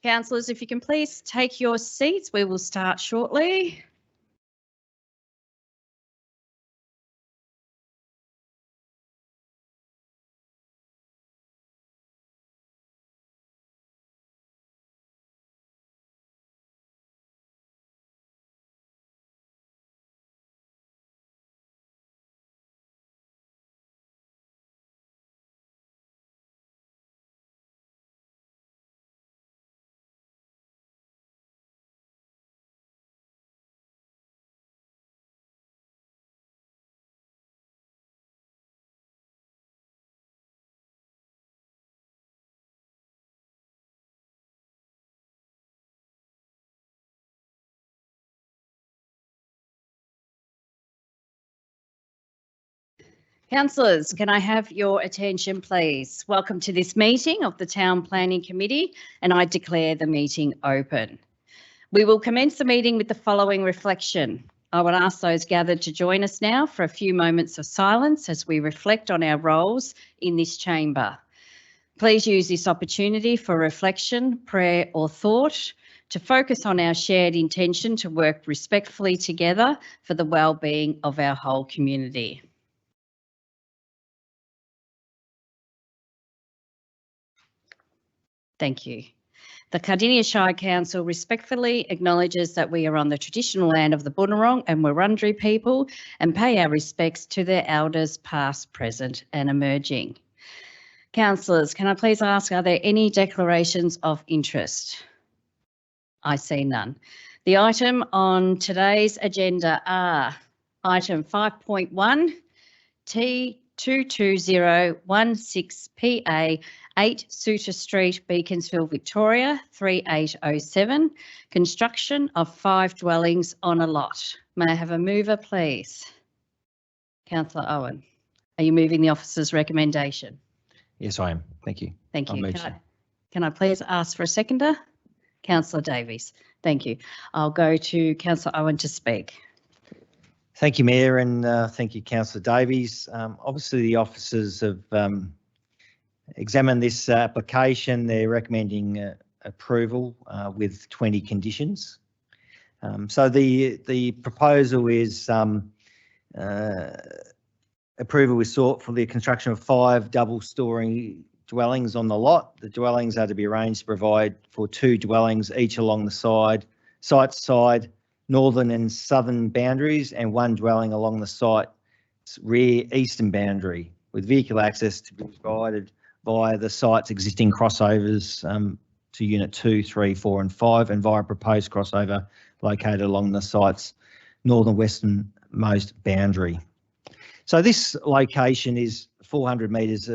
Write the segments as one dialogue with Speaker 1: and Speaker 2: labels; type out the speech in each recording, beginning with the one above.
Speaker 1: Councillors, if you can please take your seats, we will start shortly. Councillors, can I have your attention, please? Welcome to this meeting of the Town Planning Committee, and I declare the meeting open. We will commence the meeting with the following reflection. I would ask those gathered to join us now for a few moments of silence as we reflect on our roles in this chamber. Please use this opportunity for reflection, prayer or thought to focus on our shared intention to work respectfully together for the well-being of our whole community. Thank you. The Cardinia Shire Council respectfully acknowledges that we are on the traditional land of the Boonwurrung and Wurundjeri people and pay our respects to their elders past, present and emerging. Councillors, can I please ask, are there any declarations of interest? I see none. The item on today's agenda are item 5.1, T22016PA 8 Suter Street, Beaconsfield, Victoria 3807, construction of 5 dwellings on a lot. May I have a mover, please? Councillor Owen, are you moving the officer's recommendation?
Speaker 2: Yes, I am. Thank you.
Speaker 1: Thank you. Can I please ask for a seconder? Councillor Davies. Thank you. I'll go to Councillor Owen to speak.
Speaker 2: Thank you, Mayor, and thank you, Councillor Davies. Obviously, the officers have examined this application. They're recommending approval with 20 conditions. So the proposal is approval is sought for the construction of 5 double-storey dwellings on the lot. The dwellings are to be arranged to provide for 2 dwellings each along the site side, northern and southern boundaries, and 1 dwelling along the site's rear eastern boundary, with vehicle access to be provided via the site's existing crossovers to Unit 2, 3, 4 and 5, and via a proposed crossover located along the site's northern westernmost boundary. So this location is 400 metres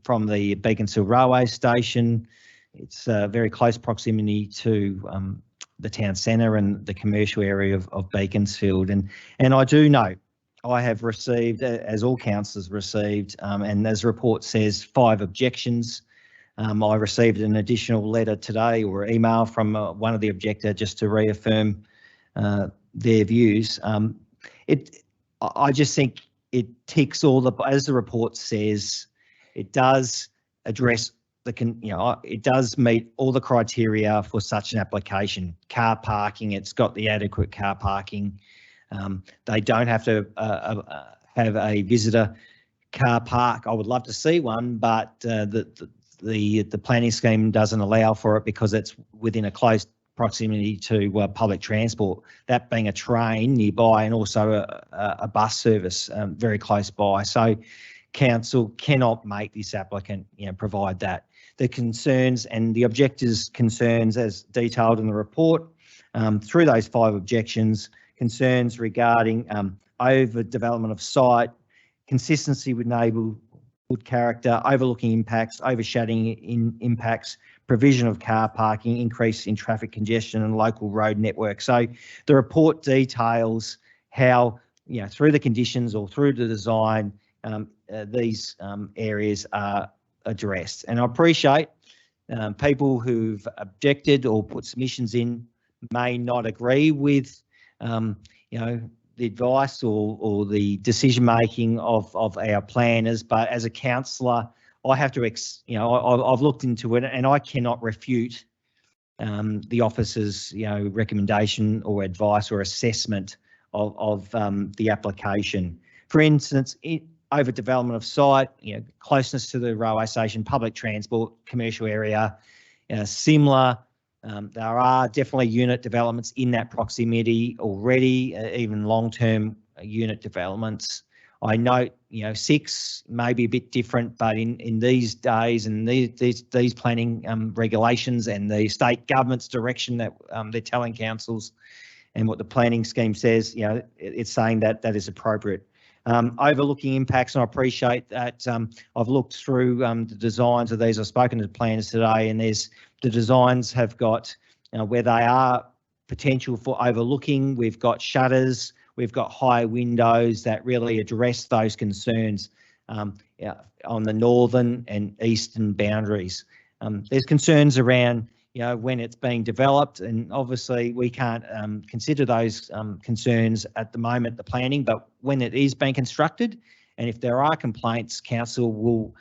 Speaker 2: from the Beaconsfield railway station. It's very close proximity to the town centre and the commercial area of Beaconsfield. And I do note I have received, as all councillors received, and as the report says, 5 objections. I received an additional letter today or email from one of the objector just to reaffirm their views. I just think it ticks all the, as the report says, it does address it does meet all the criteria for such an application. Car parking, it's got the adequate car parking. They don't have to have a visitor car park. I would love to see one, but the planning scheme doesn't allow for it because it's within a close proximity to public transport, that being a train nearby and also a bus service very close by. So council cannot make this applicant provide that. The concerns and the objectors' concerns as detailed in the report through those 5 objections, concerns regarding overdevelopment of site, consistency with neighbourhood character, overlooking impacts, overshadowing impacts, provision of car parking, increase in traffic congestion and local road network. So the report details how, through the conditions or through the design, these areas are addressed. And I appreciate people who've objected or put submissions in may not agree with, the advice or the decision making of our planners, but as a councillor, I have to, I've looked into it and I cannot refute the officer's, recommendation or advice or assessment of the application. For instance, over development of site, closeness to the railway station, public transport, commercial area, similar. There are definitely unit developments in that proximity already, even long-term unit developments. I note, 6 may be a bit different, but in these days and these planning regulations and the state government's direction that they're telling councils and what the planning scheme says, it's saying that that is appropriate. Overlooking impacts, and I appreciate that. I've looked through the designs of these. I've spoken to the planners today, and the designs have got where they are potential for overlooking. We've got shutters. We've got high windows that really address those concerns on the northern and eastern boundaries. There's concerns around, when it's being developed, and obviously we can't consider those concerns at the moment, the planning, but when it is being constructed, and if there are complaints, council will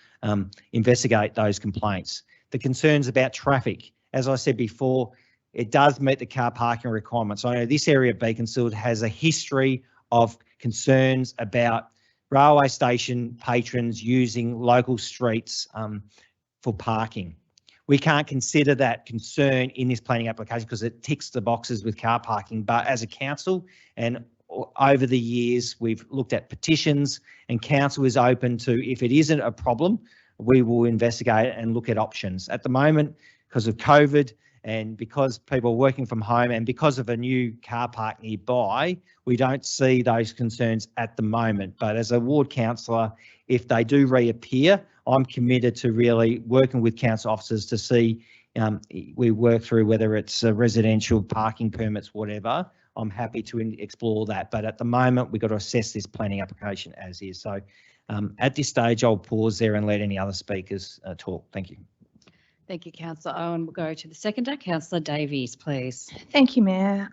Speaker 2: investigate those complaints. The concerns about traffic, as I said before, it does meet the car parking requirements. I know this area of Beaconsfield has a history of concerns about railway station patrons using local streets for parking. We can't consider that concern in this planning application because it ticks the boxes with car parking. But as a council, and over the years, we've looked at petitions, and council is open to, if it isn't a problem, we will investigate it and look at options. At the moment, because of COVID, and because people are working from home, and because of a new car park nearby, we don't see those concerns at the moment. But as a ward councillor, if they do reappear, I'm committed to really working with council officers to see we work through whether it's residential parking permits, whatever. I'm happy to explore that. But at the moment, we've got to assess this planning application as is. So at this stage, I'll pause there and let any other speakers talk. Thank you.
Speaker 1: Thank you, Councillor Owen. We'll go to the seconder, Councillor Davies, please.
Speaker 3: Thank you, Mayor.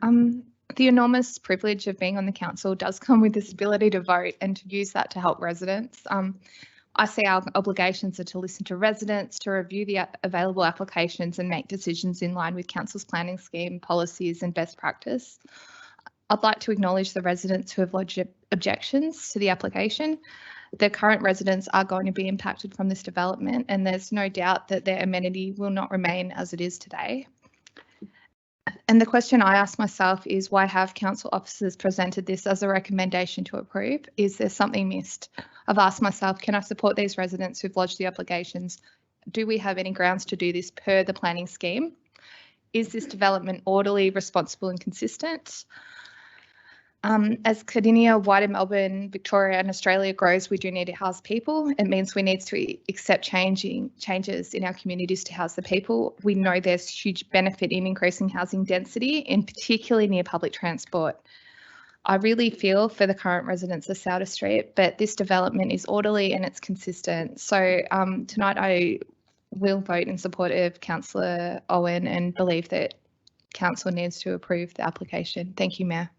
Speaker 3: The enormous privilege of being on the council does come with this ability to vote and to use that to help residents. I see our obligations are to listen to residents, to review the available applications and make decisions in line with council's planning scheme, policies and best practice. I'd like to acknowledge the residents who have lodged objections to the application. The current residents are going to be impacted from this development, and there's no doubt that their amenity will not remain as it is today. And the question I ask myself is, why have council officers presented this as a recommendation to approve? Is there something missed? I've asked myself, can I support these residents who've lodged the applications? Do we have any grounds to do this per the planning scheme? Is this development orderly, responsible and consistent? As Cardinia, wider Melbourne, Victoria and Australia grows, we do need to house people. It means we need to accept changes in our communities to house the people. We know there's huge benefit in increasing housing density, and particularly near public transport. I really feel for the current residents of Souter Street, but this development is orderly and it's consistent. So tonight I will vote in support of Councillor Owen and believe that council needs to approve the application. Thank you, Mayor.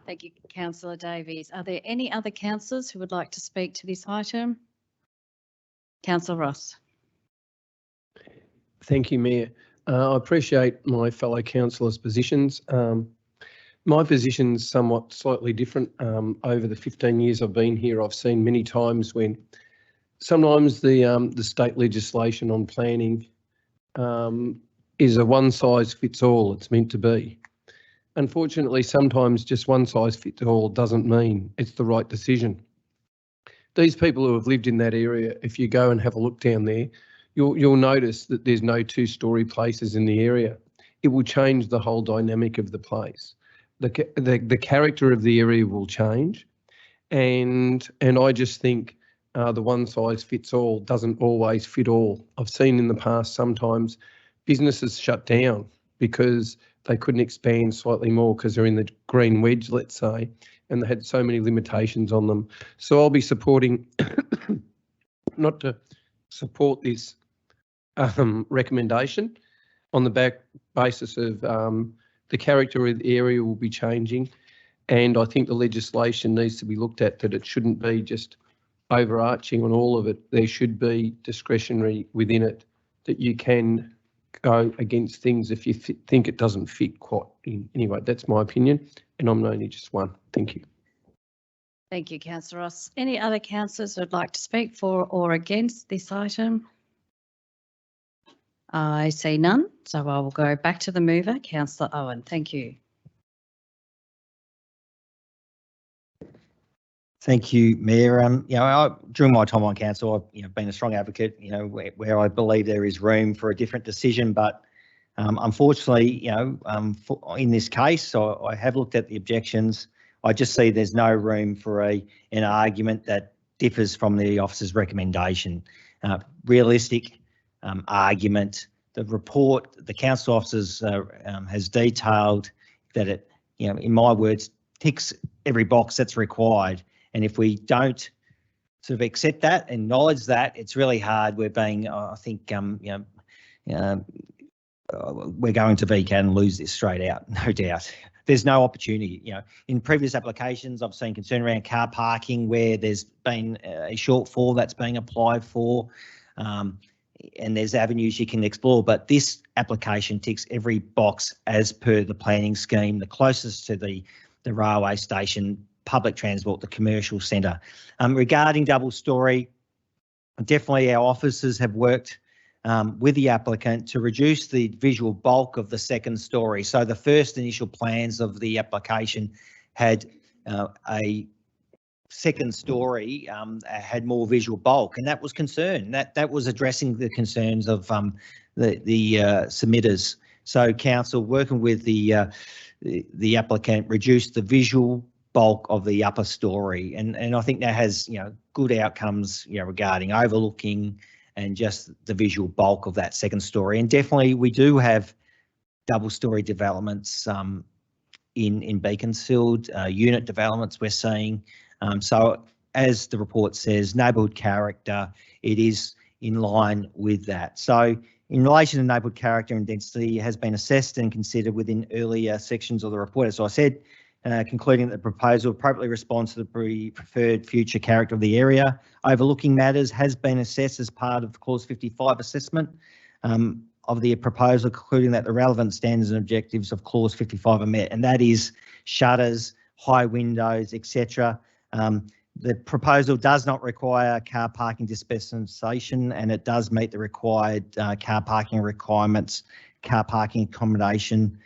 Speaker 1: Thank you, Councillor Davies. Are there any other councillors who would like to speak to this item? Councillor Ross.
Speaker 4: Thank you, Mayor. I appreciate my fellow councillors' positions. My position's somewhat slightly different. Over the 15 years I've been here, I've seen many times when sometimes the state legislation on planning is a one-size-fits-all. It's meant to be. Unfortunately, sometimes just one size fits all doesn't mean it's the right decision. These people who have lived in that area, if you go and have a look down there, you'll notice that there's no two-storey places in the area. It will change the whole dynamic of the place. The character of the area will change, and I just think the one size fits all doesn't always fit all. I've seen in the past sometimes businesses shut down because they couldn't expand slightly more because they're in the green wedge, let's say, and they had so many limitations on them. So I'll be supporting, not to support this recommendation on the basis of the character of the area will be changing, and I think the legislation needs to be looked at, that it shouldn't be just overarching on all of it. There should be discretionary within it, that you can go against things if you think it doesn't fit quite in. Anyway, that's my opinion, and I'm only just one. Thank you.
Speaker 1: Thank you, Councillor Ross. Any other councillors who'd like to speak for or against this item? I see none, so I will go back to the mover, Councillor Owen. Thank you.
Speaker 2: Thank you, Mayor. During my time on council, I've been a strong advocate, where I believe there is room for a different decision, but unfortunately, in this case, I have looked at the objections. I just see there's no room for an argument that differs from the officer's recommendation. Realistic argument. The report, the council officers has detailed that it, in my words, ticks every box that's required. And if we don't sort of accept that, acknowledge that, it's really hard. We're being, I think, we're going to VCAT and lose this straight out, no doubt. There's no opportunity. In previous applications, I've seen concern around car parking where there's been a shortfall that's being applied for, and there's avenues you can explore. But this application ticks every box as per the planning scheme, the closest to the railway station, public transport, the commercial centre. Regarding double storey, definitely our officers have worked with the applicant to reduce the visual bulk of the second story. So the first initial plans of the application had a second story had more visual bulk, and that was concern. That was addressing the concerns of the submitters. So council, working with the applicant, reduced the visual bulk of the upper story, and I think that has good outcomes regarding overlooking and just the visual bulk of that second story. And definitely we do have double story developments in Beaconsfield, unit developments we're seeing. So as the report says, neighbourhood character, it is in line with that. So in relation to neighbourhood character and density, has been assessed and considered within earlier sections of the report. As I said, concluding that the proposal appropriately responds to the preferred future character of the area. Overlooking matters has been assessed as part of Clause 55 assessment of the proposal, concluding that the relevant standards and objectives of Clause 55 are met, and that is shutters, high windows, etc. The proposal does not require car parking dispensation, and it does meet the required car parking requirements, car parking accommodation.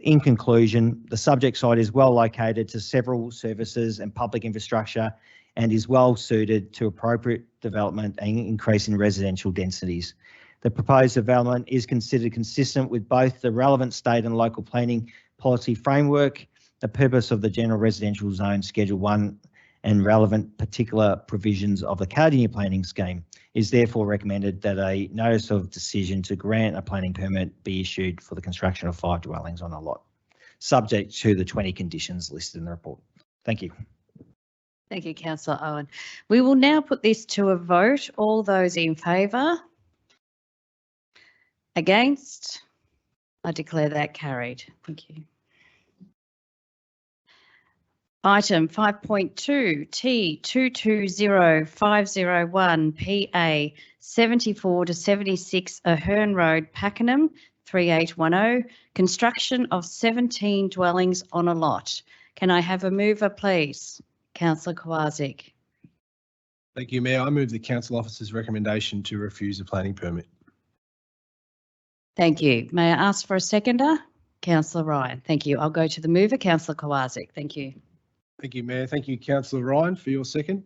Speaker 2: In conclusion, the subject site is well located to several services and public infrastructure and is well suited to appropriate development and increase in residential densities. The proposed development is considered consistent with both the relevant state and local planning policy framework, the purpose of the General Residential Zone Schedule 1 and relevant particular provisions of the Cardinia planning scheme. Is therefore recommended that a notice of decision to grant a planning permit be issued for the construction of 5 dwellings on a lot, subject to the 20 conditions listed in the report. Thank you.
Speaker 1: Thank you, Councillor Owen. We will now put this to a vote. All those in favour? Against? I declare that carried. Thank you. Item 5.2 T220501 PA 74 to 76 Ahern Road, Pakenham 3810, construction of 17 dwellings on a lot. Can I have a mover, please? Councillor Kowaczyk.
Speaker 5: Thank you, Mayor. I move the council officer's recommendation to refuse the planning permit.
Speaker 1: Thank you. May I ask for a seconder? Councillor Ryan. Thank you. I'll go to the mover, Councillor Kowaczyk. Thank you.
Speaker 5: Thank you, Mayor. Thank you, Councillor Ryan, for your second.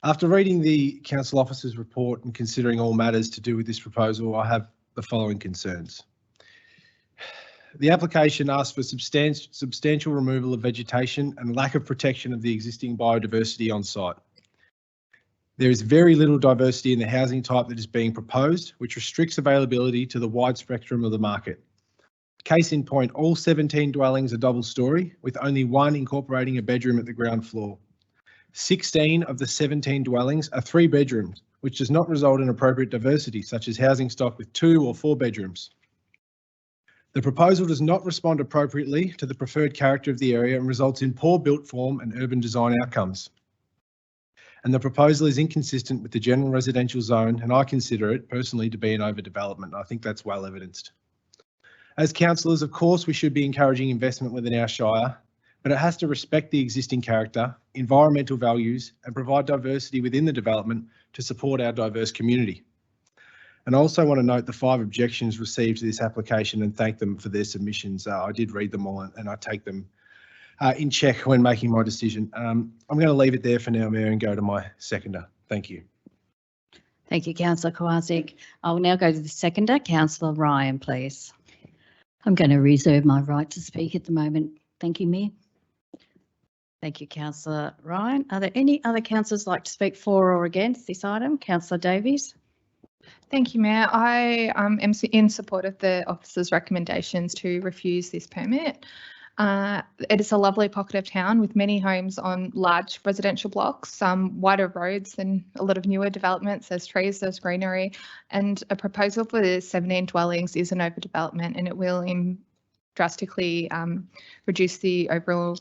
Speaker 5: After reading the council officer's report and considering all matters to do with this proposal, I have the following concerns. The application asks for substantial removal of vegetation and lack of protection of the existing biodiversity on site. There is very little diversity in the housing type that is being proposed, which restricts availability to the wide spectrum of the market. Case in point, all 17 dwellings are double storey, with only one incorporating a bedroom at the ground floor. 16 of the 17 dwellings are 3 bedrooms, which does not result in appropriate diversity, such as housing stock with 2 or 4 bedrooms. The proposal does not respond appropriately to the preferred character of the area and results in poor built form and urban design outcomes. and the proposal is inconsistent with the general residential zone, and I consider it personally to be an overdevelopment. I think that's well evidenced. As councillors, of course, we should be encouraging investment within our Shire, but it has to respect the existing character, environmental values, and provide diversity within the development to support our diverse community. And I also want to note the 5 objections received to this application and thank them for their submissions. I did read them all and I take them in check when making my decision. I'm going to leave it there for now, Mayor, and go to my seconder. Thank you.
Speaker 1: Thank you, Councillor Kowalczyk. I will now go to the seconder, Councillor Ryan, please. I'm going to reserve my right to speak at the moment. Thank you, Mayor. Thank you, Councillor Ryan. Are there any other councillors like to speak for or against this item? Councillor Davies.
Speaker 3: Thank you, Mayor. I am in support of the officer's recommendations to refuse this permit. It is a lovely pocket of town with many homes on large residential blocks, wider roads than a lot of newer developments. There's trees, there's greenery, and a proposal for the 17 dwellings is an overdevelopment, and it will drastically reduce the overall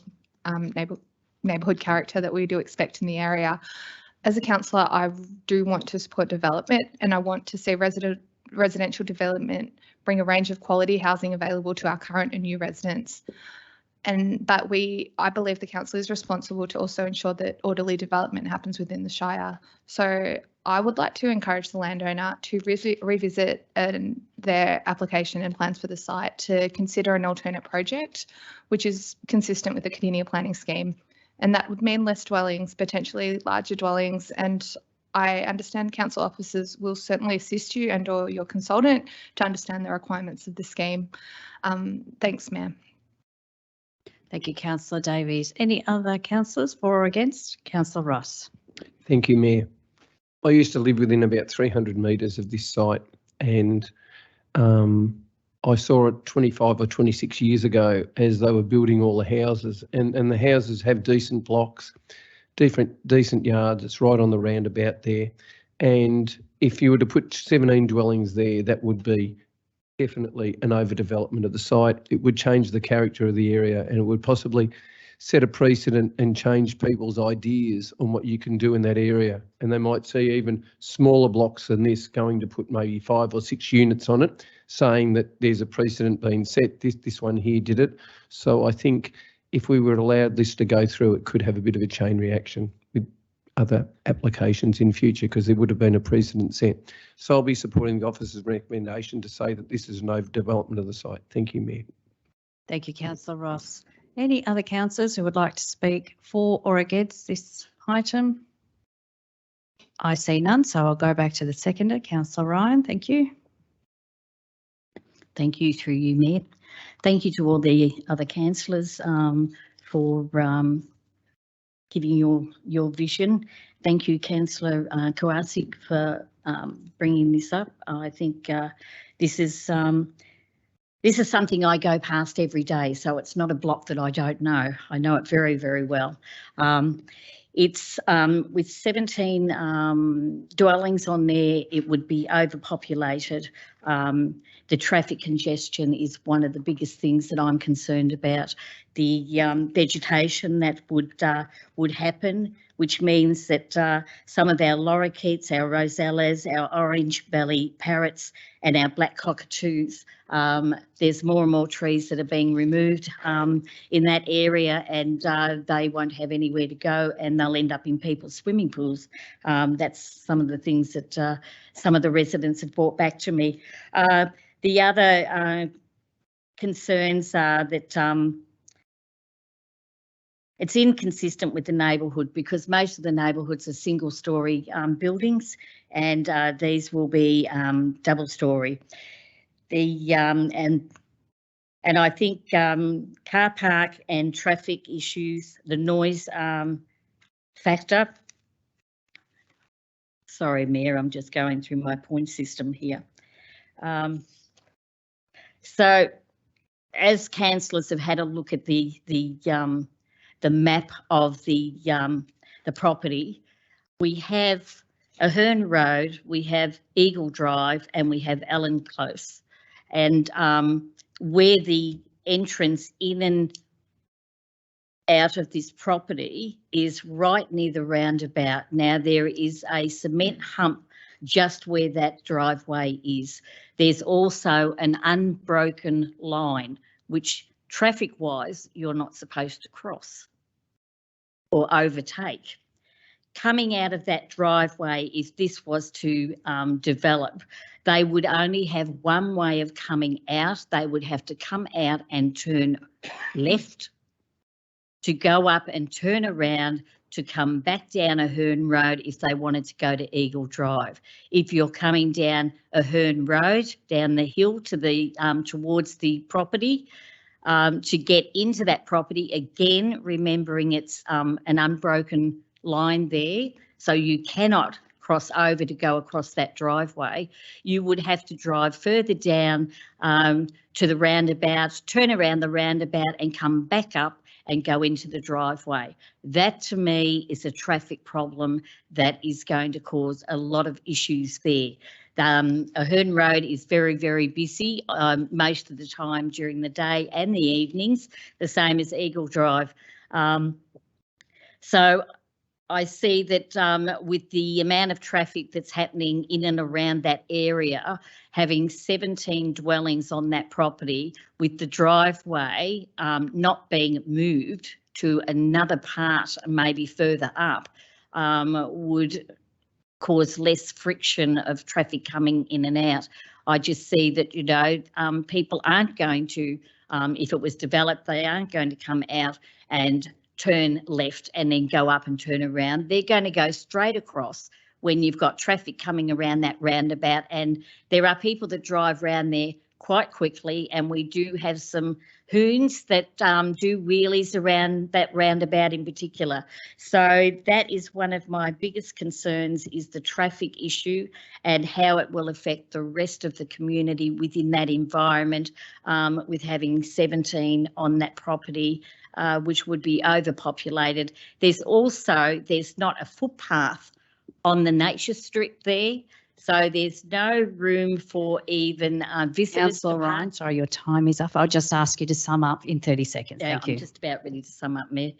Speaker 3: neighbourhood character that we do expect in the area. As a councillor, I do want to support development, and I want to see residential development bring a range of quality housing available to our current and new residents. But I believe the council is responsible to also ensure that orderly development happens within the Shire. So I would like to encourage the landowner to revisit their application and plans for the site to consider an alternate project, which is consistent with the Cardinia planning scheme. And that would mean less dwellings, potentially larger dwellings. And I understand council officers will certainly assist you and or your consultant to understand the requirements of the scheme. Thanks, Mayor.
Speaker 1: Thank you, Councillor Davies. Any other councillors for or against? Councillor Ross.
Speaker 4: Thank you, Mayor. I used to live within about 300 metres of this site, and I saw it 25 or 26 years ago as they were building all the houses, and the houses have decent blocks, decent yards. It's right on the roundabout there. And if you were to put 17 dwellings there, that would be definitely an overdevelopment of the site. It would change the character of the area, and it would possibly set a precedent and change people's ideas on what you can do in that area. And they might see even smaller blocks than this going to put maybe 5 or 6 units on it, saying that there's a precedent being set. This one here did it. So I think if we were allowed this to go through, it could have a bit of a chain reaction with other applications in future, because there would have been a precedent set. So I'll be supporting the officer's recommendation to say that this is an overdevelopment of the site. Thank you, Mayor.
Speaker 1: Thank you, Councillor Ross. Any other councillors who would like to speak for or against this item? I see none, so I'll go back to the seconder, Councillor Ryan. Thank you. Thank you through you, Mayor. Thank you to all the other councillors for giving your vision. Thank you, Councillor Kowalczyk, for bringing this up. I think this is something I go past every day, so it's not a block that I don't know. I know it very, very well. It's with 17 dwellings on there, it would be overpopulated. The traffic congestion is one of the biggest things that I'm concerned about. The vegetation that would happen, which means that some of our lorikeets, our rosellas, our orange belly parrots and our black cockatoos, there's more and more trees that are being removed in that area, and they won't have anywhere to go, and they'll end up in people's swimming pools. That's some of the things that some of the residents have brought back to me. The other concerns are that it's inconsistent with the neighbourhood, because most of the neighbourhoods are single-storey buildings, and these will be double-storey. And I think car park and traffic issues, the noise factor. Sorry, Mayor, I'm just going through my point system here. So, as councillors have had a look at the map of the property, we have Ahern Road, we have Eagle Drive, and we have Allen Close. And where the entrance in and out of this property is right near the roundabout. Now, there is a cement hump just where that driveway is. There's also an unbroken line, which traffic-wise, you're not supposed to cross or overtake. Coming out of that driveway, if this was to develop, they would only have one way of coming out. They would have to come out and turn left to go up and turn around to come back down Ahern Road if they wanted to go to Eagle Drive. If you're coming down Ahern Road, down the hill to the towards the property, to get into that property, again, remembering it's an unbroken line there, so you cannot cross over to go across that driveway. You would have to drive further down to the roundabout, turn around the roundabout and come back up and go into the driveway. That to me is a traffic problem that is going to cause a lot of issues there. Ahern Road is very, very busy most of the time during the day and the evenings, the same as Eagle Drive. So I see that with the amount of traffic that's happening in and around that area, having 17 dwellings on that property with the driveway not being moved to another part, maybe further up, would cause less friction of traffic coming in and out. I just see that, you know, people aren't going to, if it was developed, they aren't going to come out and turn left and then go up and turn around. They're going to go straight across when you've got traffic coming around that roundabout, and there are people that drive around there quite quickly, and we do have some hoons that do wheelies around that roundabout in particular. So that is one of my biggest concerns, is the traffic issue and how it will affect the rest of the community within that environment, with having 17 on that property, which would be overpopulated. There's not a footpath on the nature strip there, so there's no room for even visitors.
Speaker 6: Councillor Ryan, sorry, your time is up. I'll just ask you to sum up in 30 seconds.
Speaker 1: Yeah,
Speaker 6: Thank you.
Speaker 1: I'm just about ready to sum up, Mayor.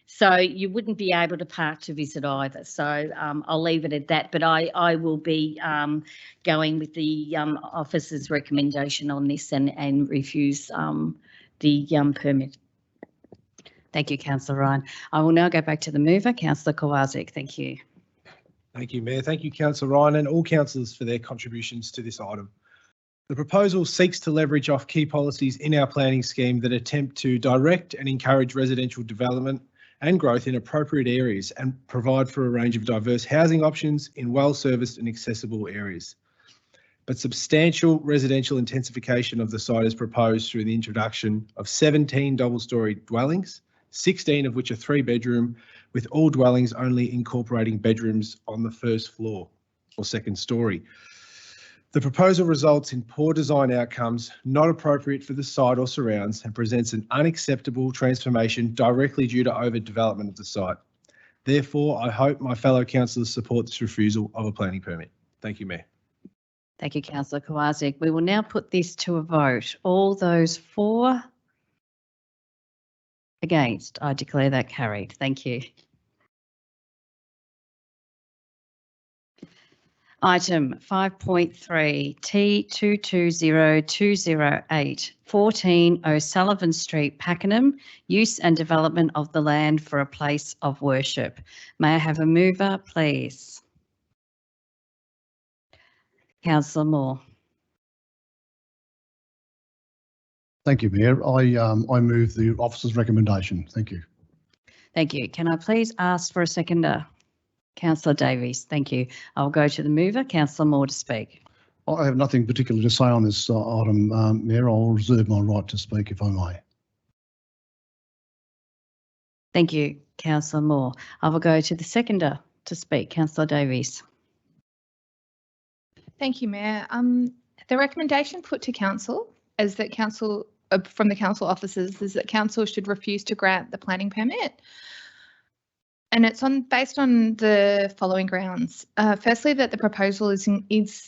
Speaker 1: So you wouldn't be able to park to visit either. So I'll leave it at that. But I will be going with the officer's recommendation on this and refuse the permit.
Speaker 6: Thank you, Councillor Ryan. I will now go back to the mover, Councillor Kowalczyk. Thank you.
Speaker 5: Thank you, Mayor. Thank you, Councillor Ryan, and all councillors for their contributions to this item. The proposal seeks to leverage off key policies in our planning scheme that attempt to direct and encourage residential development and growth in appropriate areas and provide for a range of diverse housing options in well-serviced and accessible areas. But substantial residential intensification of the site is proposed through the introduction of 17 double-storey dwellings, 16 of which are 3-bedroom, with all dwellings only incorporating bedrooms on the first floor or second story. The proposal results in poor design outcomes, not appropriate for the site or surrounds, and presents an unacceptable transformation directly due to overdevelopment of the site. Therefore, I hope my fellow councillors support this refusal of a planning permit. Thank you, Mayor.
Speaker 6: Thank you, Councillor Kowalczyk. We will now put this to a vote. All those for? Against? I declare that carried. Thank you. Item 5.3 T220208 14 O'Sullivan Street, Pakenham, use and development of the land for a place of worship. May I have a mover, please? Councillor Moore.
Speaker 7: Thank you, Mayor. I move the officer's recommendation. Thank you.
Speaker 6: Thank you. Can I please ask for a seconder? Councillor Davies, thank you. I'll go to the mover, Councillor Moore, to speak.
Speaker 7: I have nothing particular to say on this item, Mayor. I'll reserve my right to speak if I may.
Speaker 6: Thank you, Councillor Moore. I will go to the seconder to speak, Councillor Davies.
Speaker 3: Thank you, Mayor. The recommendation put to council is that from the council officers is that council should refuse to grant the planning permit. And it's based on the following grounds. Firstly, that the proposal is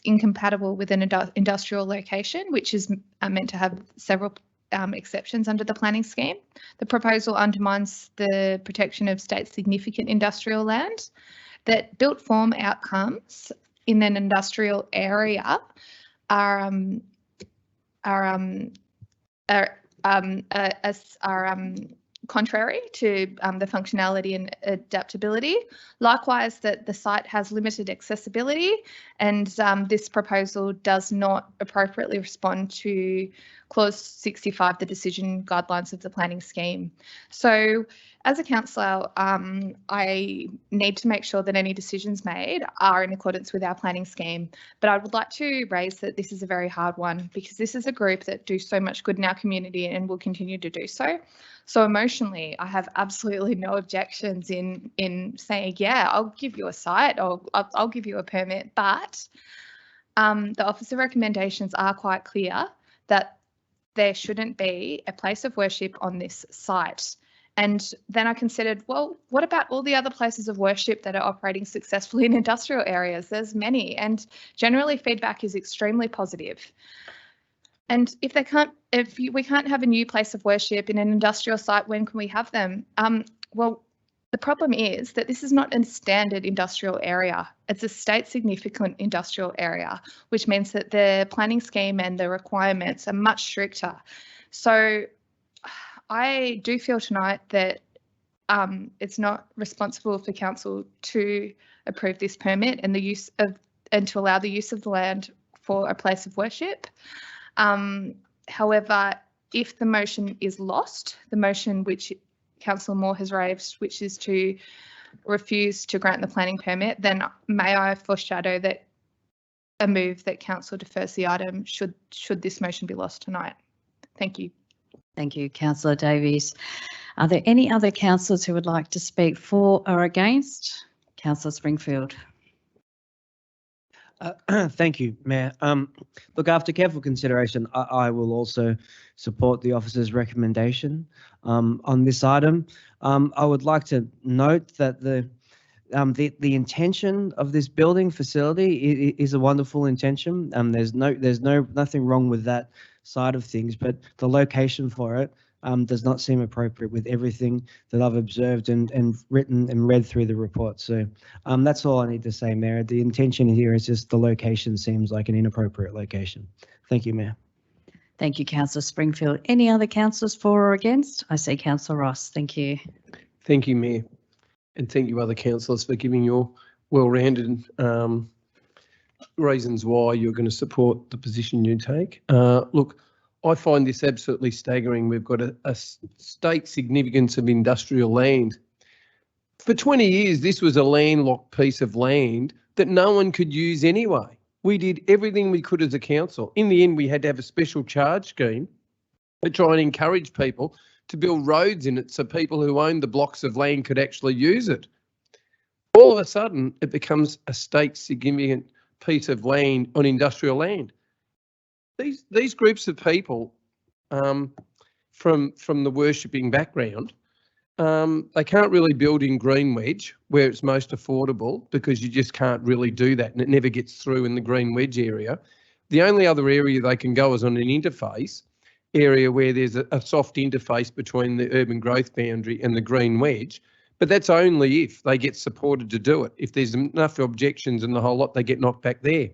Speaker 3: incompatible with an industrial location, which is meant to have several exceptions under the planning scheme. The proposal undermines the protection of state significant industrial land. That built form outcomes in an industrial area are contrary to the functionality and adaptability. Likewise, that the site has limited accessibility, and this proposal does not appropriately respond to Clause 65, the decision guidelines of the planning scheme. So as a councillor, I need to make sure that any decisions made are in accordance with our planning scheme. But I would like to raise that this is a very hard one, because this is a group that do so much good in our community and will continue to do so. So emotionally, I have absolutely no objections in saying, yeah, I'll give you a site, or I'll give you a permit. But the officer recommendations are quite clear that there shouldn't be a place of worship on this site. And then I considered, well, what about all the other places of worship that are operating successfully in industrial areas? There's many, and generally feedback is extremely positive. And if we can't have a new place of worship in an industrial site, when can we have them? Well, the problem is that this is not a standard industrial area. It's a state significant industrial area, which means that the planning scheme and the requirements are much stricter. So I do feel tonight that it's not responsible for council to approve this permit and to allow the use of the land for a place of worship. However, if the motion is lost, the motion which Councillor Moore has raised, which is to refuse to grant the planning permit, then may I foreshadow that a move that council defers the item should this motion be lost tonight. Thank you.
Speaker 1: Thank you, Councillor Davies. Are there any other councillors who would like to speak for or against? Councillor Springfield.
Speaker 2: Thank you, Mayor. Look, after careful consideration, I will also support the officer's recommendation on this item. I would like to note that the intention of this building facility is a wonderful intention. There's nothing wrong with that side of things, but the location for it does not seem appropriate with everything that I've observed and written and read through the report. So that's all I need to say, Mayor. The intention here is just the location seems like an inappropriate location. Thank you, Mayor.
Speaker 1: Thank you, Councillor Springfield. Any other councillors for or against? I see Councillor Ross. Thank you.
Speaker 4: Thank you, Mayor. And thank you, other councillors, for giving your well-rounded reasons why you're going to support the position you take. Look, I find this absolutely staggering. We've got a state significance of industrial land. For 20 years, this was a landlocked piece of land that no one could use anyway. We did everything we could as a council. In the end, we had to have a special charge scheme to try and encourage people to build roads in it so people who owned the blocks of land could actually use it. All of a sudden, it becomes a state significant piece of land on industrial land. These groups of people from the worshipping background, they can't really build in Green Wedge where it's most affordable, because you just can't really do that, and it never gets through in the Green Wedge area. The only other area they can go is on an interface area where there's a soft interface between the urban growth boundary and the Green Wedge, but that's only if they get supported to do it. If there's enough objections and the whole lot, they get knocked back there.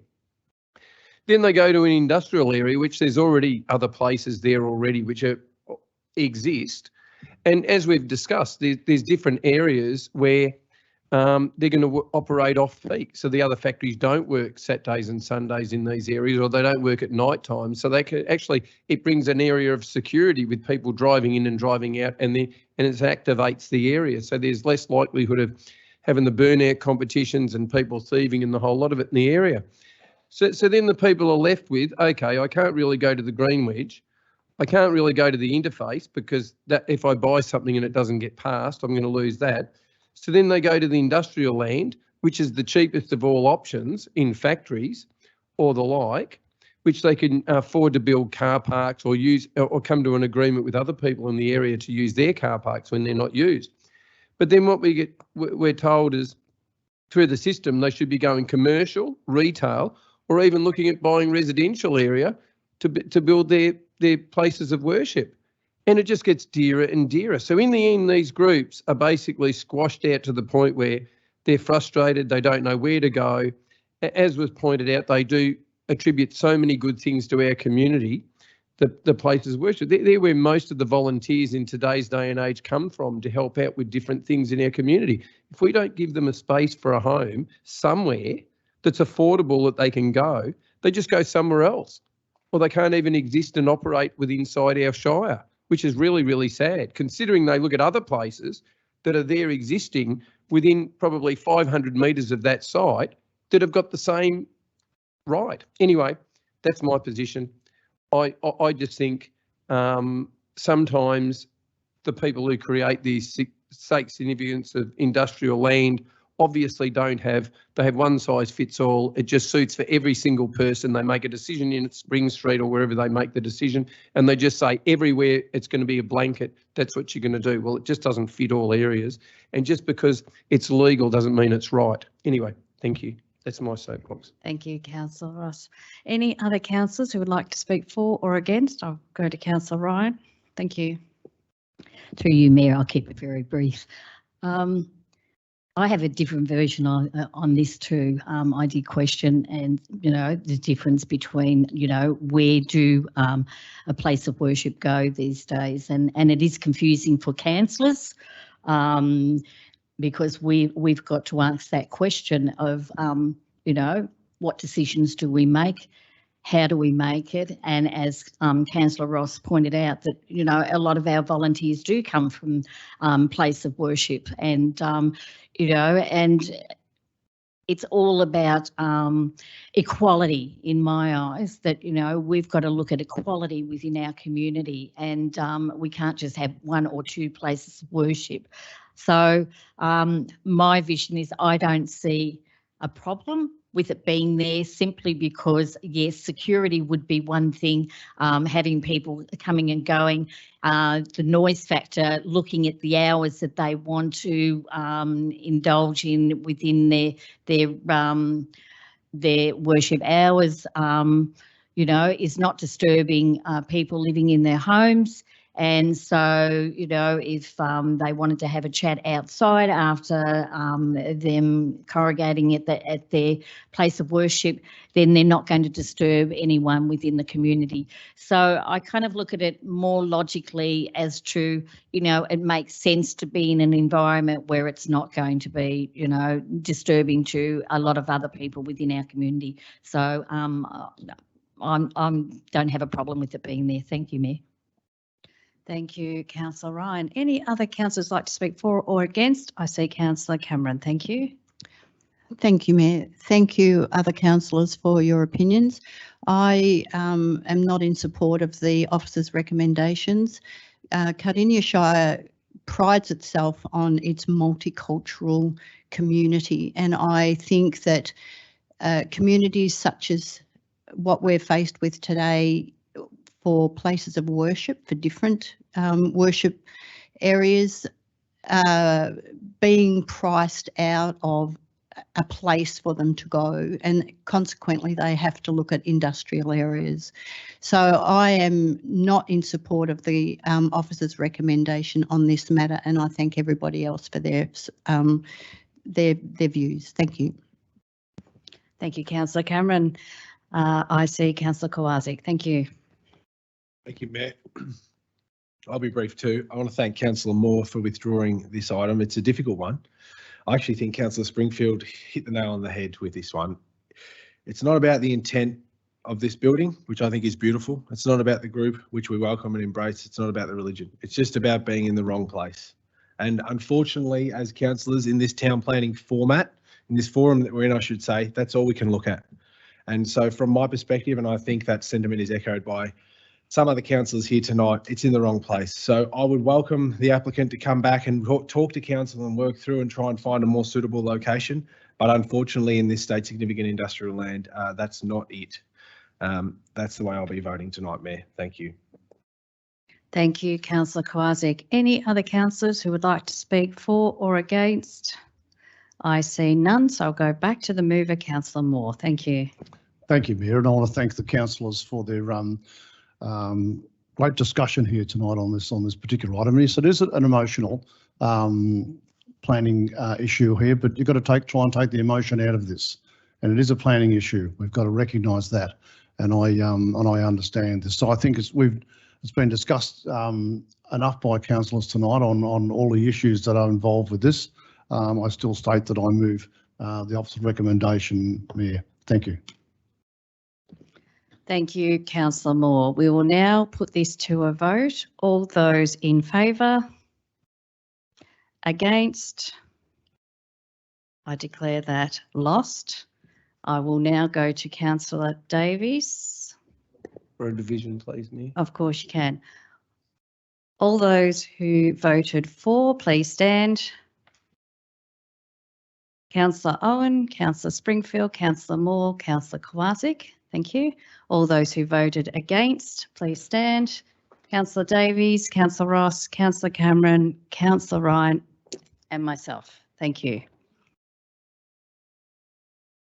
Speaker 4: Then they go to an industrial area, which there's already other places there already which exist. And as we've discussed, there's different areas where they're going to operate off peak. So the other factories don't work Saturdays and Sundays in these areas, or they don't work at night time. So they can actually, it brings an area of security with people driving in and driving out, and it activates the area. So there's less likelihood of having the burnout competitions and people thieving and the whole lot of it in the area. So then the people are left with, okay, I can't really go to the Green Wedge. I can't really go to the interface, because that if I buy something and it doesn't get passed, I'm going to lose that. So then they go to the industrial land, which is the cheapest of all options in factories or the like, which they can afford to build car parks or use, or come to an agreement with other people in the area to use their car parks when they're not used. But then what we're told is, through the system, they should be going commercial, retail, or even looking at buying residential area to build their their places of worship. And it just gets dearer and dearer. So in the end, these groups are basically squashed out to the point where they're frustrated, they don't know where to go. As was pointed out, they do attribute so many good things to our community, the places of worship. They're where most of the volunteers in today's day and age come from to help out with different things in our community. If we don't give them a space for a home somewhere that's affordable that they can go, they just go somewhere else. Or they can't even exist and operate inside our Shire, which is really, really sad, considering they look at other places that are there existing within probably 500 metres of that site that have got the same right. Anyway, that's my position. I just think sometimes the people who create these stake significance of industrial land obviously they have one size fits all. It just suits for every single person. They make a decision in Spring Street or wherever they make the decision, and they just say everywhere it's going to be a blanket. That's what you're going to do. Well, it just doesn't fit all areas. And just because it's legal doesn't mean it's right. Anyway, thank you. That's my soapbox.
Speaker 1: Thank you, Councillor Ross. Any other councillors who would like to speak for or against? I'll go to Councillor Ryan. Thank you. Through you, Mayor, I'll keep it very brief. I have a different version on this too. I did question and, the difference between, where do a place of worship go these days? And it is confusing for councillors because we've got to ask that question of, what decisions do we make? How do we make it? And as Councillor Ross pointed out, that, a lot of our volunteers do come from place of worship and, and it's all about equality in my eyes, that, we've got to look at equality within our community and we can't just have one or two places of worship. So my vision is I don't see a problem with it being there, simply because, yes, security would be one thing, having people coming and going, the noise factor, looking at the hours that they want to indulge in within their worship hours, is not disturbing people living in their homes. And so, if they wanted to have a chat outside after them congregating at their place of worship, then they're not going to disturb anyone within the community. So I kind of look at it more logically as to, it makes sense to be in an environment where it's not going to be, disturbing to a lot of other people within our community. So I don't have a problem with it being there. Thank you, Mayor. Thank you, Councillor Ryan. Any other councillors like to speak for or against? I see Councillor Cameron. Thank you.
Speaker 8: Thank you, Mayor. Thank you, other councillors, for your opinions. I am not in support of the officer's recommendations. Cardinia Shire prides itself on its multicultural community, and I think that communities such as what we're faced with today, for places of worship, for different worship areas, being priced out of a place for them to go, and consequently they have to look at industrial areas. So I am not in support of the officer's recommendation on this matter, and I thank everybody else for their views. Thank you.
Speaker 1: Thank you, Councillor Cameron. I see Councillor Kowalczyk. Thank you.
Speaker 5: Thank you, Mayor. I'll be brief too. I want to thank Councillor Moore for withdrawing this item. It's a difficult one. I actually think Councillor Springfield hit the nail on the head with this one. It's not about the intent of this building, which I think is beautiful. It's not about the group, which we welcome and embrace. It's not about the religion. It's just about being in the wrong place. And unfortunately, as councillors in this town planning format, in this forum that we're in, I should say, that's all we can look at. And so from my perspective, and I think that sentiment is echoed by some other councillors here tonight, it's in the wrong place. So I would welcome the applicant to come back and talk to council and work through and try and find a more suitable location. But unfortunately, in this state significant industrial land, that's not it. That's the way I'll be voting tonight, Mayor. Thank you.
Speaker 1: Thank you, Councillor Kowalczyk. Any other councillors who would like to speak for or against? I see none, so I'll go back to the mover, Councillor Moore. Thank you.
Speaker 7: Thank you, Mayor, and I want to thank the councillors for their great discussion here tonight on this particular item. Yes, it is an emotional planning issue here, but you've got to try and take the emotion out of this. And it is a planning issue. We've got to recognise that, and I understand this. So I think it's been discussed enough by councillors tonight on all the issues that are involved with this. I still state that I move the officer's recommendation, Mayor. Thank you.
Speaker 1: Thank you, Councillor Moore. We will now put this to a vote. All those in favour? Against? I declare that lost. I will now go to Councillor Davies.
Speaker 4: For a division, please, Mayor.
Speaker 1: Of course you can. All those who voted for, please stand. Councillor Owen, Councillor Springfield, Councillor Moore, Councillor Kowalczyk. Thank you. All those who voted against, please stand. Councillor Davies, Councillor Ross, Councillor Cameron, Councillor Ryan, and myself. Thank you.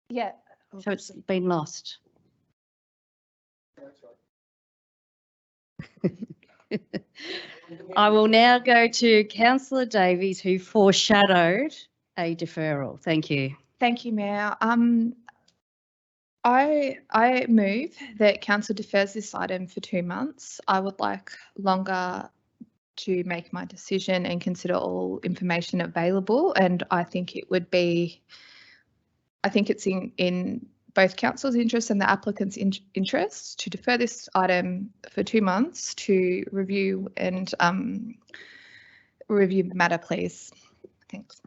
Speaker 3: Yeah.
Speaker 1: So it's been lost. I will now go to Councillor Davies, who foreshadowed a deferral. Thank you.
Speaker 3: Thank you, Mayor. I move that council defers this item for 2 months. I would like longer to make my decision and consider all information available, and I think it's in both council's interest and the applicant's interest to defer this item for 2 months to review and review the matter, please. Thanks.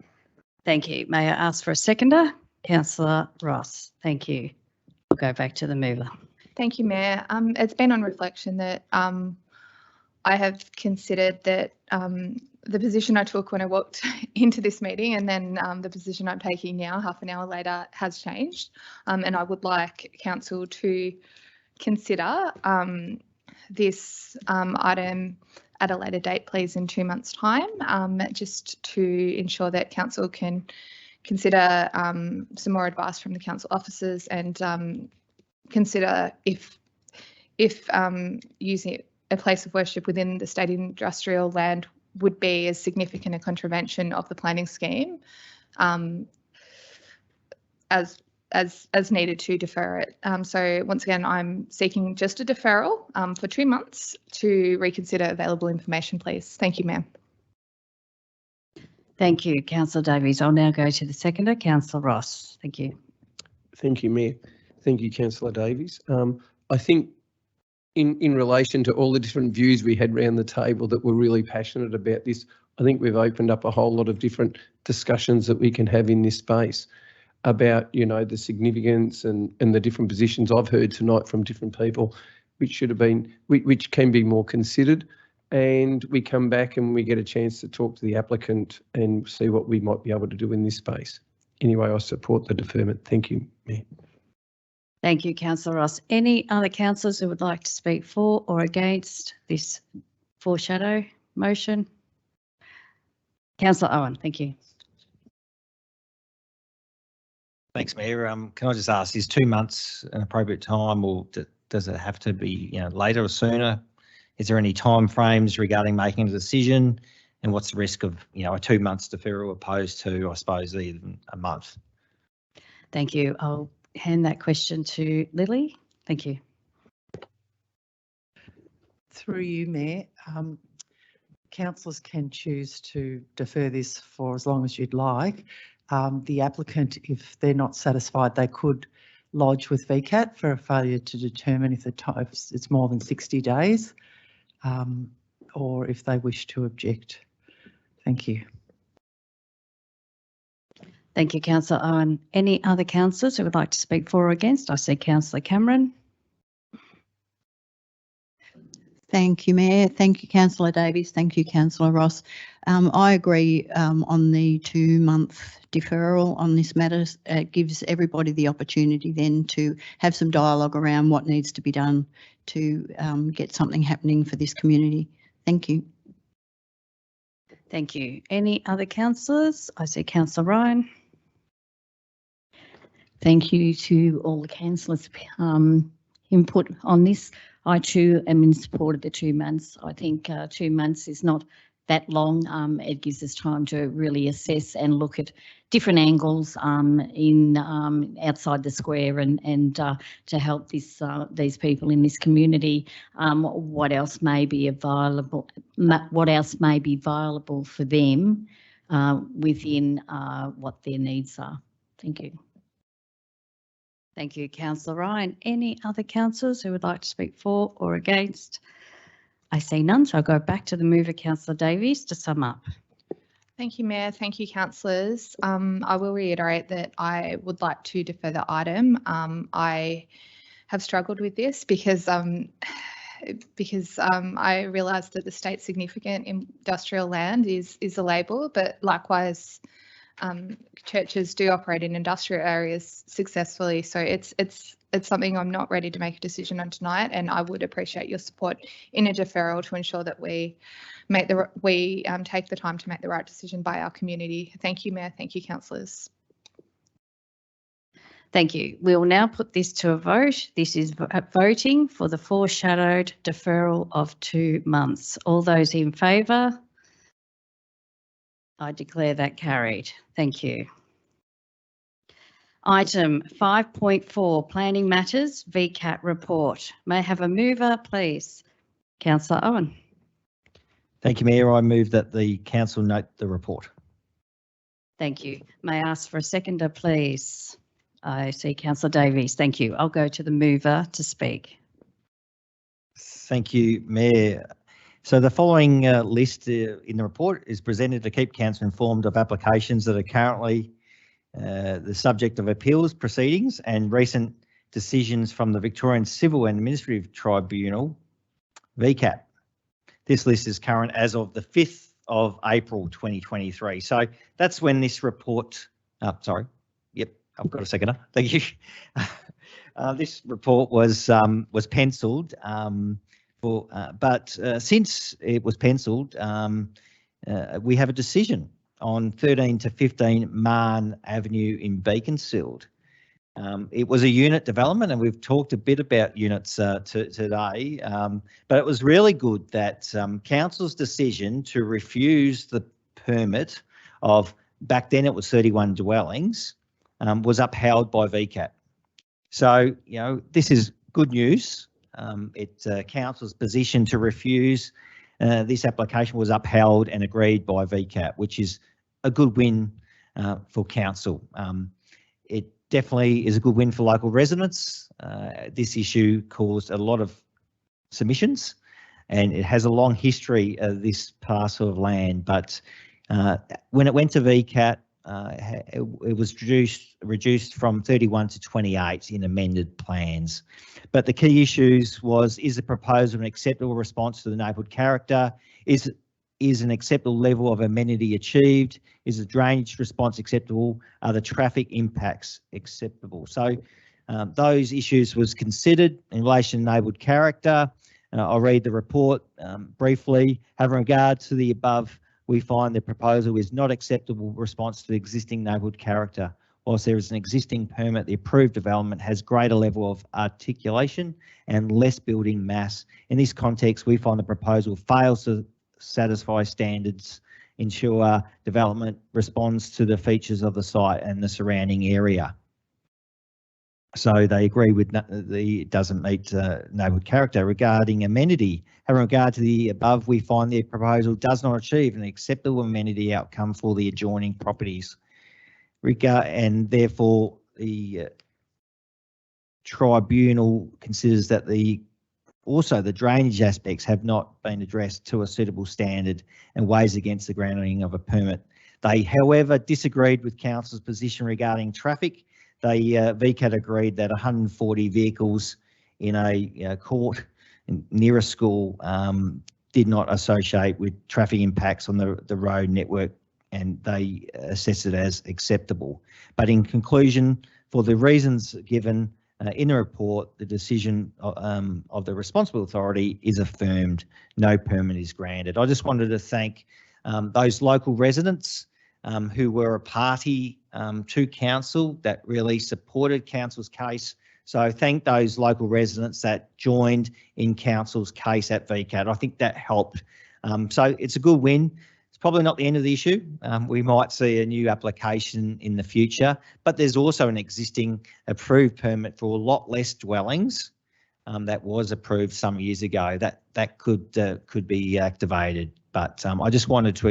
Speaker 1: Thank you. May I ask for a seconder? Councillor Ross. Thank you. I'll go back to the mover.
Speaker 3: Thank you, Mayor. It's been on reflection that I have considered that the position I took when I walked into this meeting and then the position I'm taking now, half an hour later, has changed. And I would like council to consider this item at a later date, please, in 2 months' time, just to ensure that council can consider some more advice from the council officers and consider if using a place of worship within the state industrial land would be as significant a contravention of the planning scheme as needed to defer it. So once again, I'm seeking just a deferral for 2 months to reconsider available information, please. Thank you, ma'am.
Speaker 1: Thank you, Councillor Davies. I'll now go to the seconder, Councillor Ross. Thank you.
Speaker 4: Thank you, Mayor. Thank you, Councillor Davies. I think in relation to all the different views we had around the table that were really passionate about this, I think we've opened up a whole lot of different discussions that we can have in this space about, you know, the significance and the different positions I've heard tonight from different people, which can be more considered. And we come back and we get a chance to talk to the applicant and see what we might be able to do in this space. Anyway, I support the deferment. Thank you, Mayor.
Speaker 1: Thank you, Councillor Ross. Any other councillors who would like to speak for or against this foreshadow motion? Councillor Owen, thank you.
Speaker 2: Thanks, Mayor. Can I just ask, is 2 months an appropriate time, or does it have to be, you know, later or sooner? Is there any time frames regarding making a decision, and what's the risk of, you know, a 2 months deferral opposed to, I suppose, even a month?
Speaker 1: Thank you. I'll hand that question to Lily. Thank you.
Speaker 9: Through you, Mayor, councillors can choose to defer this for as long as you'd like. The applicant, if they're not satisfied, they could lodge with VCAT for a failure to determine if it's more than 60 days, or if they wish to object. Thank you.
Speaker 1: Thank you, Councillor Owen. Any other councillors who would like to speak for or against? I see Councillor Cameron.
Speaker 8: Thank you, Mayor. Thank you, Councillor Davies. Thank you, Councillor Ross. I agree on the 2 month deferral on this matter. It gives everybody the opportunity then to have some dialogue around what needs to be done to get something happening for this community. Thank you.
Speaker 1: Thank you. Any other councillors? I see Councillor Ryan.
Speaker 6: Thank you to all the councillors
Speaker 1: input on this. I too am in support of the 2 months. I think 2 months is not that long. It gives us time to really assess and look at different angles in outside the square and to help these people in this community. What else may be available? What else may be viable for them within what their needs are? Thank you. Thank you, Councillor Ryan. Any other councillors who would like to speak for or against? I see none, so I'll go back to the mover, Councillor Davies, to sum up.
Speaker 3: Thank you, Mayor. Thank you, councillors. I will reiterate that I would like to defer the item. I have struggled with this because I realise that the state significant industrial land is a label, but likewise churches do operate in industrial areas successfully. So it's something I'm not ready to make a decision on tonight, and I would appreciate your support in a deferral to ensure that we take the time to make the right decision by our community. Thank you, Mayor. Thank you, councillors.
Speaker 1: Thank you. We will now put this to a vote. This is voting for the foreshadowed deferral of 2 months. All those in favour? I declare that carried. Thank you. Item 5.4, Planning Matters, VCAT report. May I have a mover, please? Councillor Owen.
Speaker 2: Thank you, Mayor. I move that the council note the report.
Speaker 1: Thank you. May I ask for a seconder, please? I see Councillor Davies. Thank you. I'll go to the mover to speak.
Speaker 2: Thank you, Mayor. So the following list in the report is presented to keep council informed of applications that are currently the subject of appeals proceedings and recent decisions from the Victorian Civil and Administrative Tribunal, VCAT. This list is current as of the 5th of April 2023. So that's when this report, sorry, yep, I've got a seconder. Thank you. This report was penciled. But since it was penciled, we have a decision on 13 to 15 Marn Avenue in Beaconsfield. It was a unit development, and we've talked a bit about units today, but it was really good that council's decision to refuse the permit of, back then it was 31 dwellings, was upheld by VCAT. So, you know, this is good news. Council's position to refuse this application was upheld and agreed by VCAT, which is a good win for council. It definitely is a good win for local residents. This issue caused a lot of submissions, and it has a long history of this parcel of land. But when it went to VCAT, it was reduced from 31 to 28 in amended plans. But the key issues was, is the proposal an acceptable response to the neighbourhood character? Is an acceptable level of amenity achieved? Is the drainage response acceptable? Are the traffic impacts acceptable? So those issues was considered in relation to neighbourhood character. I'll read the report briefly. Having regard to the above, we find the proposal is not acceptable response to the existing neighbourhood character. Whilst there is an existing permit, the approved development has greater level of articulation and less building mass. In this context, we find the proposal fails to satisfy standards, ensure development responds to the features of the site and the surrounding area. So they agree with it doesn't meet neighbourhood character. Regarding amenity, having regard to the above, we find the proposal does not achieve an acceptable amenity outcome for the adjoining properties. And therefore, the tribunal considers that also the drainage aspects have not been addressed to a suitable standard and weighs against the granting of a permit. They, however, disagreed with council's position regarding traffic. VCAT agreed that 140 vehicles in a court near a school did not associate with traffic impacts on the road network, and they assessed it as acceptable. But in conclusion, for the reasons given in the report, the decision of the responsible authority is affirmed. No permit is granted. I just wanted to thank those local residents who were a party to council that really supported council's case So thank those local residents that joined in council's case at VCAT. I think that helped. So it's a good win. It's probably not the end of the issue. We might see a new application in the future, but there's also an existing approved permit for a lot less dwellings that was approved some years ago. That could be activated. But I just wanted to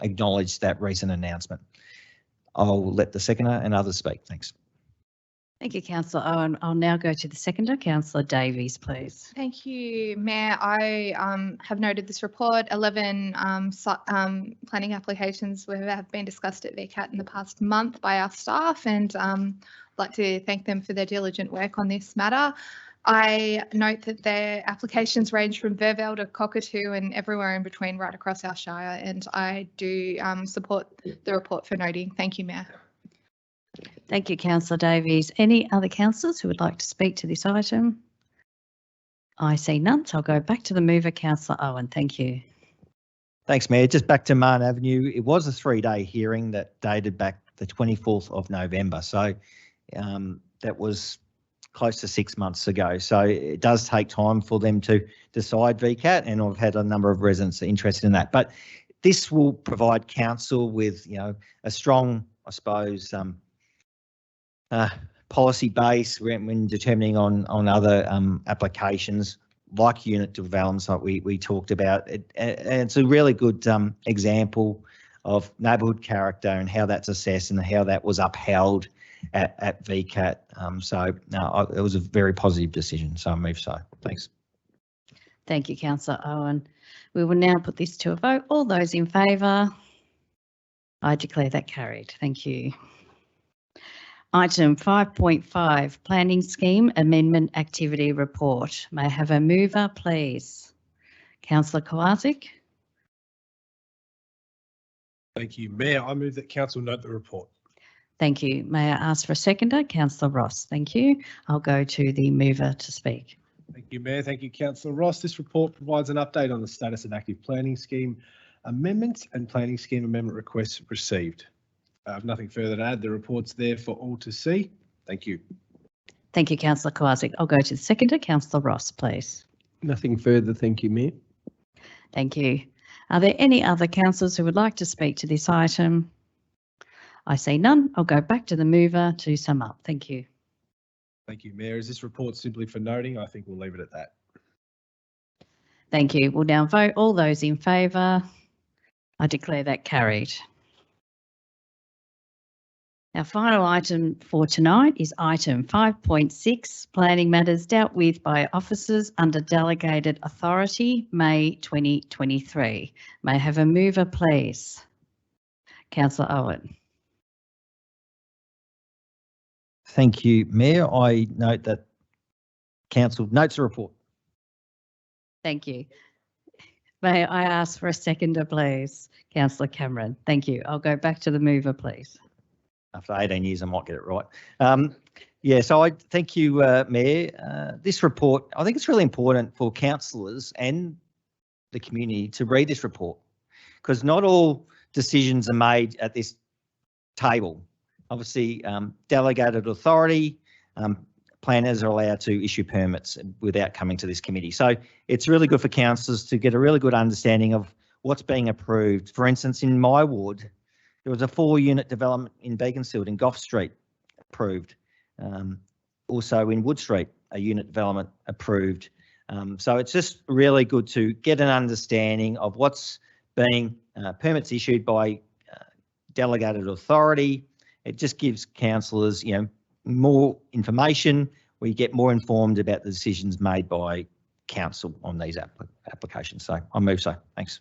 Speaker 2: acknowledge that recent announcement. I'll let the seconder and others speak. Thanks.
Speaker 1: Thank you, Councillor Owen. I'll now go to the seconder, Councillor Davies, please.
Speaker 3: Thank you, Mayor. I have noted this report. 11 planning applications have been discussed at VCAT in the past month by our staff, and I'd like to thank them for their diligent work on this matter. I note that their applications range from Verville to Cockatoo and everywhere in between right across our Shire, and I do support the report for noting. Thank you, Mayor.
Speaker 1: Thank you, Councillor Davies. Any other councillors who would like to speak to this item? I see none, so I'll go back to the mover, Councillor Owen. Thank you.
Speaker 2: Thanks, Mayor. Just back to Martin Avenue. It was a 3-day hearing that dated back the 24th of November. So that was close to 6 months ago. So it does take time for them to decide VCAT, and I've had a number of residents interested in that. But this will provide council with, a strong, I suppose, policy base when determining on other applications like unit developments like we talked about. And it's a really good example of neighbourhood character and how that's assessed and how that was upheld at VCAT. So no, it was a very positive decision. So I move so. Thanks.
Speaker 1: Thank you, Councillor Owen. We will now put this to a vote. All those in favour? I declare that carried. Thank you. Item 5.5, Planning Scheme Amendment Activity Report. May I have a mover, please? Councillor Kowalczyk.
Speaker 5: Thank you, Mayor. I move that council note the report.
Speaker 1: Thank you. May I ask for a seconder? Councillor Ross. Thank you. I'll go to the mover to speak.
Speaker 5: Thank you, Mayor. Thank you, Councillor Ross. This report provides an update on the status of active planning scheme amendments and planning scheme amendment requests received. I have nothing further to add. The report's there for all to see. Thank you.
Speaker 1: Thank you, Councillor Kowalczyk. I'll go to the seconder. Councillor Ross, please.
Speaker 4: Nothing further. Thank you, Mayor.
Speaker 1: Thank you. Are there any other councillors who would like to speak to this item? I see none. I'll go back to the mover to sum up. Thank you.
Speaker 5: Thank you, Mayor. Is this report simply for noting? I think we'll leave it at that.
Speaker 1: Thank you. We'll now vote. All those in favour? I declare that carried. Our final item for tonight is item 5.6, planning matters dealt with by officers under delegated authority, May 2023. May I have a mover, please? Councillor Owen.
Speaker 2: Thank you, Mayor. I note that council notes the report.
Speaker 1: Thank you. May I ask for a seconder, please? Councillor Cameron. Thank you. I'll go back to the mover, please.
Speaker 2: After 18 years, I might get it right. So I thank you, Mayor. This report, I think it's really important for councillors and the community to read this report, because not all decisions are made at this table. Obviously, delegated authority, planners are allowed to issue permits without coming to this committee. So it's really good for councillors to get a really good understanding of what's being approved. For instance, in my ward, there was a 4-unit development in Beaconsfield in Gough Street approved. Also in Wood Street, a unit development approved. So it's just really good to get an understanding of what's being permits issued by delegated authority. It just gives councillors, more information. We get more informed about the decisions made by council on these applications. So I move so. Thanks.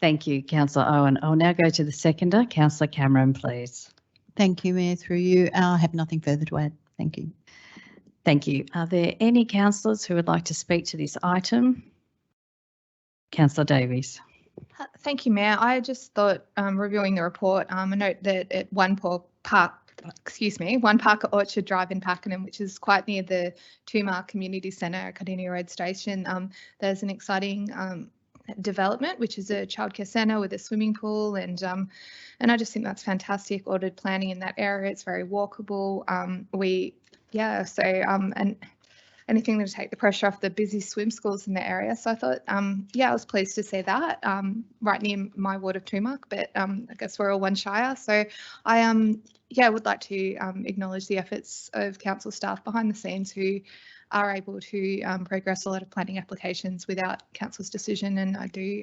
Speaker 1: Thank you, Councillor Owen. I'll now go to the seconder. Councillor Cameron, please.
Speaker 8: Thank you, Mayor. Through you, I have nothing further to add. Thank you.
Speaker 1: Thank you. Are there any councillors who would like to speak to this item? Councillor Davies.
Speaker 3: Thank you, Mayor. I just thought, reviewing the report, I note that at One Park at Orchard Drive in Pakenham, which is quite near the Tumar Community Centre, Cardinia Road Station, there's an exciting development, which is a childcare centre with a swimming pool, and I just think that's fantastic. Ordered planning in that area. It's very walkable. And anything to take the pressure off the busy swim schools in the area. So I thought, I was pleased to see that right near my ward of Tumark, but I guess we're all one Shire. So I would like to acknowledge the efforts of council staff behind the scenes who are able to progress a lot of planning applications without council's decision. And I do,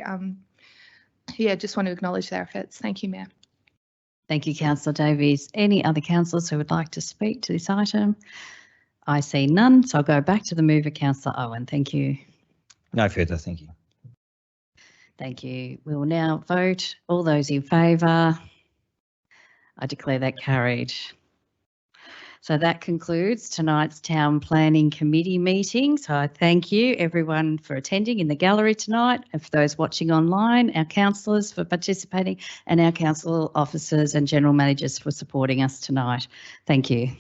Speaker 3: just want to acknowledge their efforts. Thank you, Mayor.
Speaker 1: Thank you, Councillor Davies. Any other councillors who would like to speak to this item? I see none, so I'll go back to the mover, Councillor Owen. Thank you.
Speaker 2: No further, thank you.
Speaker 1: Thank you. We will now vote. All those in favour? I declare that carried. So that concludes tonight's Town Planning Committee meeting. So I thank you everyone for attending in the gallery tonight, and for those watching online, our councillors for participating, and our council officers and general managers for supporting us tonight. Thank you.